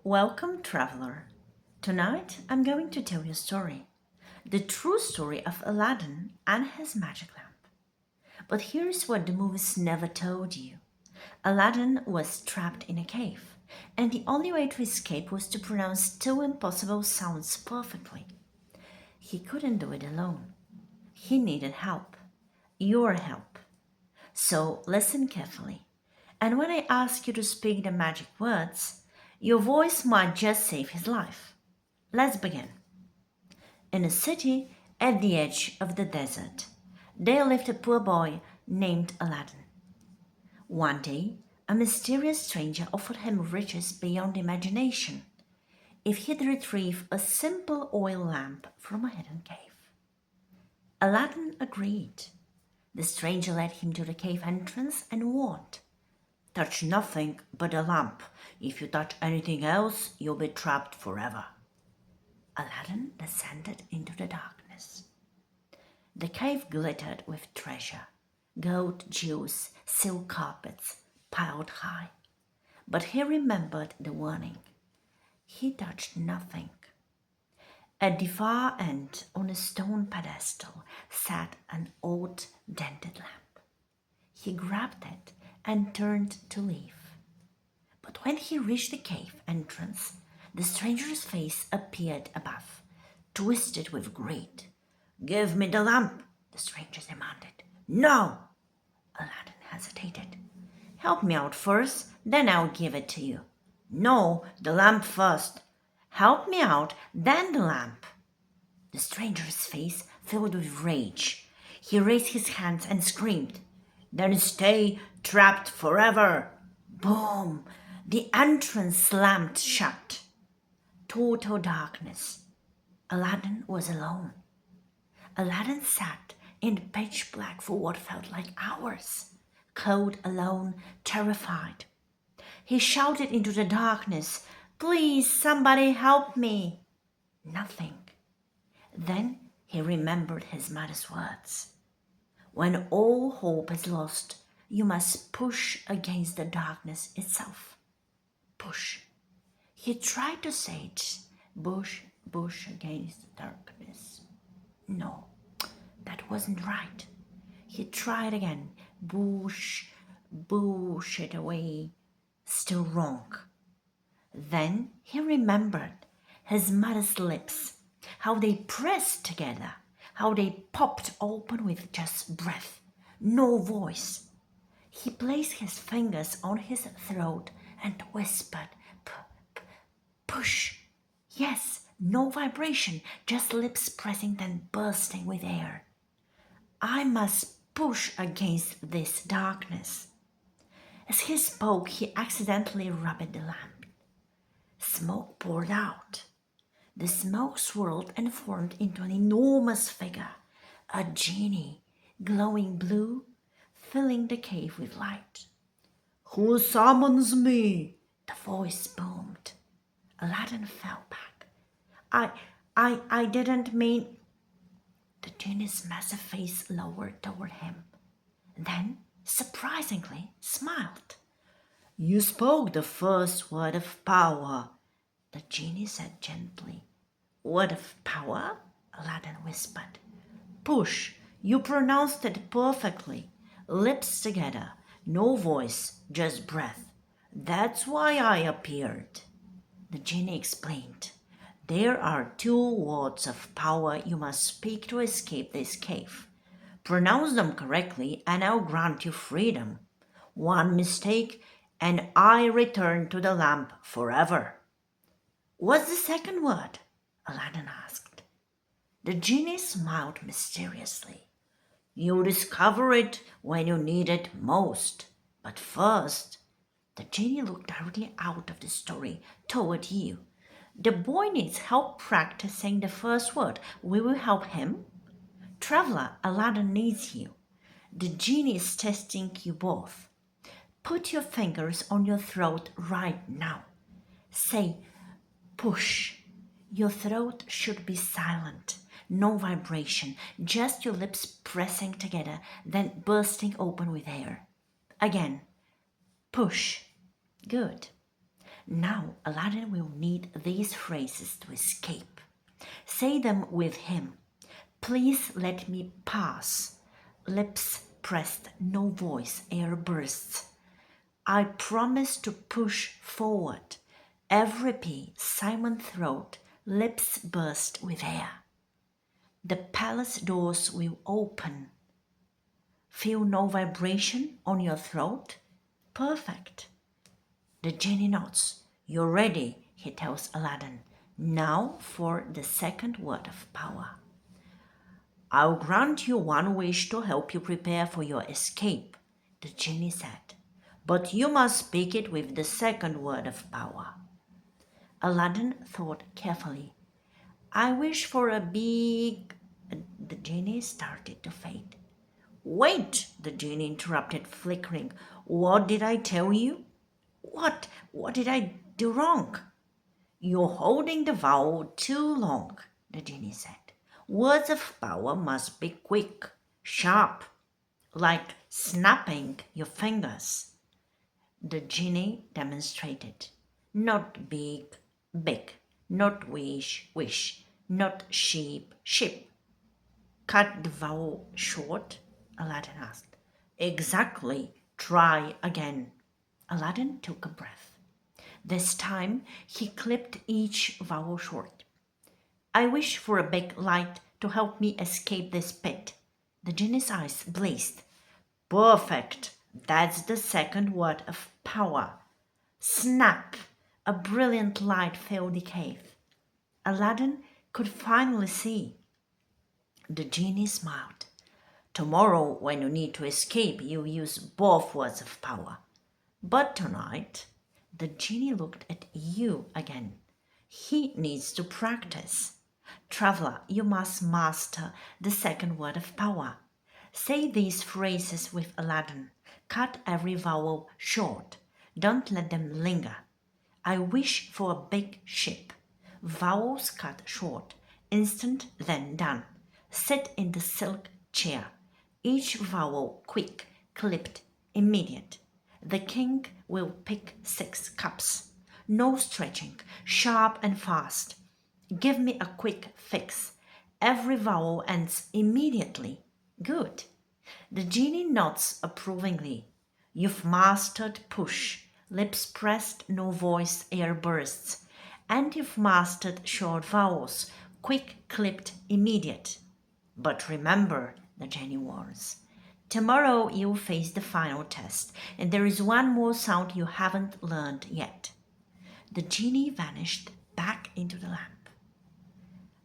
Welcome, traveler. Tonight I'm going to tell you a story. The true story of Aladdin and his magic lamp. But here's what the movies never told you. Aladdin was trapped in a cave, and the only way to escape was to pronounce two impossible sounds perfectly. He couldn't do it alone. He needed help. Your help. So listen carefully. And when I ask you to speak the magic words, your voice might just save his life. Let's begin. In a city at the edge of the desert, there lived a poor boy named Aladdin. One day, a mysterious stranger offered him riches beyond imagination if he'd retrieve a simple oil lamp from a hidden cave. Aladdin agreed. The stranger led him to the cave entrance and warned, "Touch nothing but the lamp. If you touch anything else, you'll be trapped forever." Aladdin descended into the darkness. The cave glittered with treasure, gold, jewels, silk carpets piled high. But he remembered the warning. He touched nothing. At the far end, on a stone pedestal, sat an old dented lamp. He grabbed it and turned to leave. But when he reached the cave entrance, the stranger's face appeared above, twisted with greed. "Give me the lamp," the stranger demanded. "No!" Aladdin hesitated. "Help me out first, then I'll give it to you." "No, the lamp first." "Help me out, then the lamp." The stranger's face filled with rage. He raised his hands and screamed, "Then stay trapped forever." Boom! The entrance slammed shut. Total darkness. Aladdin was alone. Aladdin sat in the pitch black for what felt like hours, cold, alone, terrified. He shouted into the darkness, "Please, somebody help me." Nothing. Then he remembered his mother's words. "When all hope is lost, you must push against the darkness itself." Push. He tried to say it, push against the darkness. No, that wasn't right. He tried again, push it away. Still wrong. Then he remembered his mother's lips, how they pressed together, how they popped open with just breath, no voice. He placed his fingers on his throat and whispered, "Push." Yes, no vibration, just lips pressing then bursting with air. "I must push against this darkness." As he spoke, he accidentally rubbed the lamp. Smoke poured out. The smoke swirled and formed into an enormous figure, a genie, glowing blue, filling the cave with light. "Who summons me?" the voice boomed. Aladdin fell back. I didn't mean." The genie's massive face lowered toward him, then, surprisingly, smiled. "You spoke the first word of power," the genie said gently. "Word of power?" Aladdin whispered. "Push. You pronounced it perfectly. Lips together, no voice, just breath. That's why I appeared." The genie explained. "There are two words of power you must speak to escape this cave. Pronounce them correctly and I'll grant you freedom. One mistake and I return to the lamp forever." "What's the second word?" Aladdin asked. The genie smiled mysteriously. "You'll discover it when you need it most. But first," the genie looked directly out of the story toward you. "The boy needs help practicing the first word. We will help him." "Traveler, Aladdin needs you. The genie is testing you both. Put your fingers on your throat right now. Say, push. Your throat should be silent, no vibration, just your lips pressing together, then bursting open with air. Again, push. Good. Now Aladdin will need these phrases to escape. Say them with him. Please let me pass. Lips pressed, no voice, air bursts. I promise to push forward. Every P, Simon throat, lips burst with air. The palace doors will open. Feel no vibration on your throat? Perfect. The genie nods. You're ready, he tells Aladdin. Now for the second word of power. I'll grant you one wish to help you prepare for your escape, the genie said. But you must speak it with the second word of power. Aladdin thought carefully. I wish for a big... The genie started to fade. Wait, the genie interrupted, flickering. What did I tell you? What did I do wrong? You're holding the vowel too long, the genie said. Words of power must be quick, sharp, like snapping your fingers. The genie demonstrated. Not big, big, not wish, wish, not sheep, sheep. Cut the vowel short, Aladdin asked. Exactly. Try again. Aladdin took a breath. This time he clipped each vowel short. I wish for a big light to help me escape this pit. The genie's eyes blazed. Perfect. That's the second word of power. Snap! A brilliant light filled the cave. Aladdin could finally see. The genie smiled. Tomorrow, when you need to escape, you use both words of power. But tonight, the genie looked at you again. He needs to practice. Traveler, you must master the second word of power. Say these phrases with Aladdin. Cut every vowel short. Don't let them linger. I wish for a big ship. Vowels cut short. Instant, then done. Sit in the silk chair. Each vowel quick, clipped, immediate. The king will pick 6 cups. No stretching, sharp and fast. Give me a quick fix. Every vowel ends immediately. Good. The genie nods approvingly. You've mastered push, lips pressed, no voice, air bursts. And you've mastered short vowels, quick, clipped, immediate. But remember, the genie warns, tomorrow you'll face the final test, and there is one more sound you haven't learned yet. The genie vanished back into the lamp.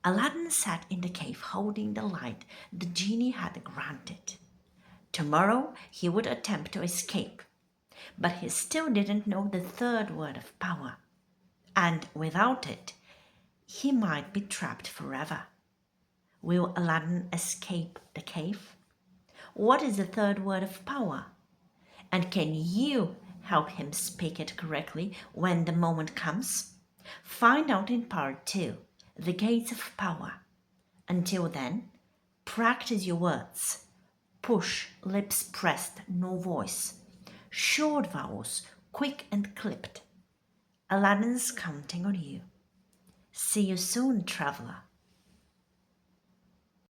Aladdin sat in the cave holding the light the genie had granted. Tomorrow he would attempt to escape, but he still didn't know the third word of power, and without it, he might be trapped forever. Will Aladdin escape the cave? What is the third word of power? And can you help him speak it correctly when the moment comes? Find out in part 2, The Gates of Power. Until then, practice your words. Push, lips pressed, no voice. Short vowels, quick and clipped. Aladdin's counting on you. See you soon, traveler.